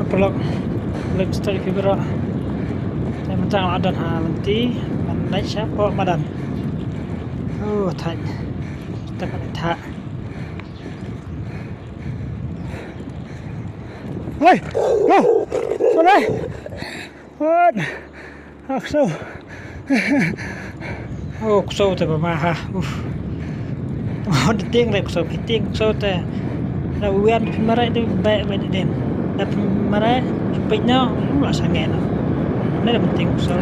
pelok lek stay fibra saya mentang adan ha menti man naik siapa badan oh thai tak ada thak oi oh sorry what so oh so te ba ha on tiếng này so tiếng so te là quen mà lại đi bẹ bẹ đèn đập mà đấy bệnh nó lúc là sang nghẹn đây là một tiếng so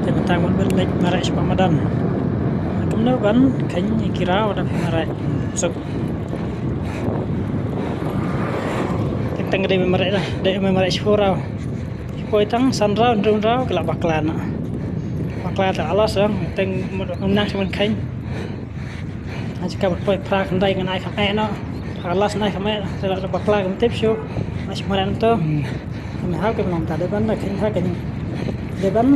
thì mình tăng một bên lệch mà lại chụp đần cũng nếu vẫn khánh kia rau đập mà lại sụp tăng cái đây mà lại đây mà lại chụp rau coi tăng san rau rau rau cái là bạc lan bạc lan là Allah sang tăng một ông năng cho mình khánh jika berprak kendai dengan air kamera no alas naik kamera tidak ada bakal kita tip show masih kemarin tu kami hal kita menonton depan nak kita kan depan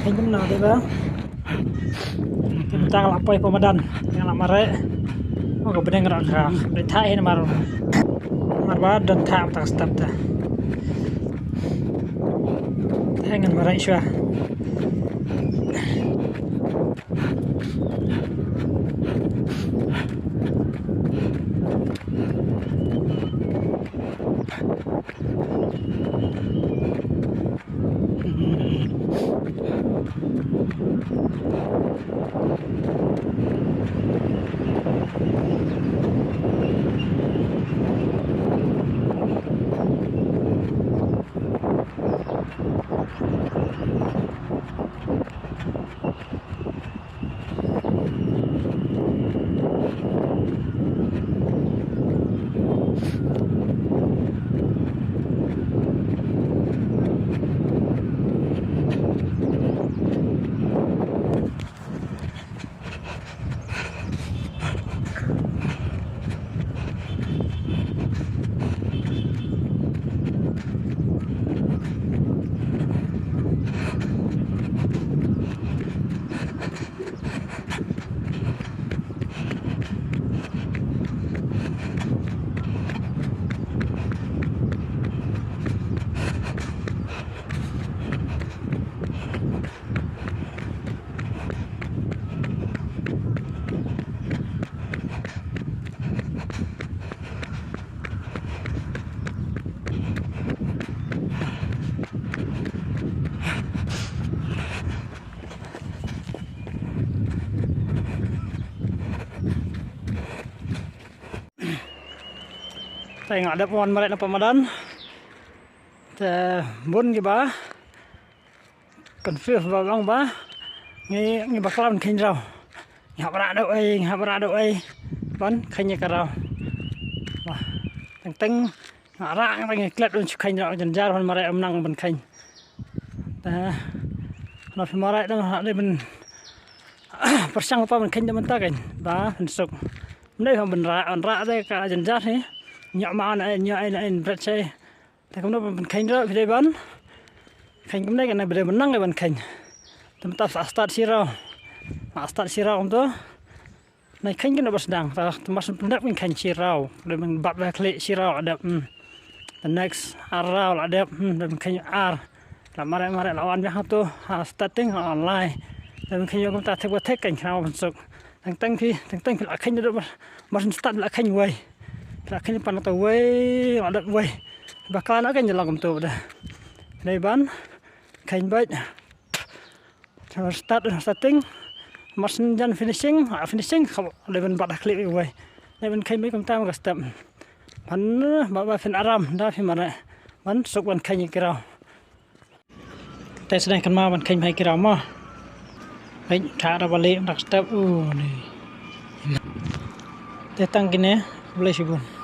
kita menonton depan kita tanggal apa Ramadan yang lama re oh kebetulan ngerak dari Thai ni maru marwah dan Thai tak stop dah dengan marai syah tengok ada pohon merek Ramadan te bun ke ba confuse ba long ba ngi bakal mình khinh rau ngap ra đâu ai bắn khinh như cà rau wah teng ngara ngi klet un khinh rau jan jar pohon merek menang ben khinh ta nó phải merek dong đây mình persang apa mình khinh mình ta kan ba suk đây không mình ra đây cả jan jar ni nhỏ mà này nhỏ này bật xe thì cũng nó mình khinh rồi đây bắn khinh cũng đây cái này bây giờ mình năng cái mình khinh thì mình ta start sirau không đó này khinh cái nó bật đằng và mình đập mình khinh sirau rồi mình bật về klik sirau đập the next arau là đập rồi mình khinh ar là mare lawan với tu starting online rồi mình khinh vô chúng ta thấy qua thích cảnh nào mình sụp tăng khi là khinh được mình start là khinh quay là khi pan tàu quay ở đất quay và cá nó cái gì làm tàu đây đây bán khinh bait starting machine done finishing không đây mình bắt clip quay đây mình khinh mấy công ta mà step bắn bảo phần aram đó thì mà này bắn sụp bắn khinh như cái nào tại sao đây cần mà bắn khinh hay cái nào mà đấy trả ra bali đặt step này để tăng cái này boleh sih bun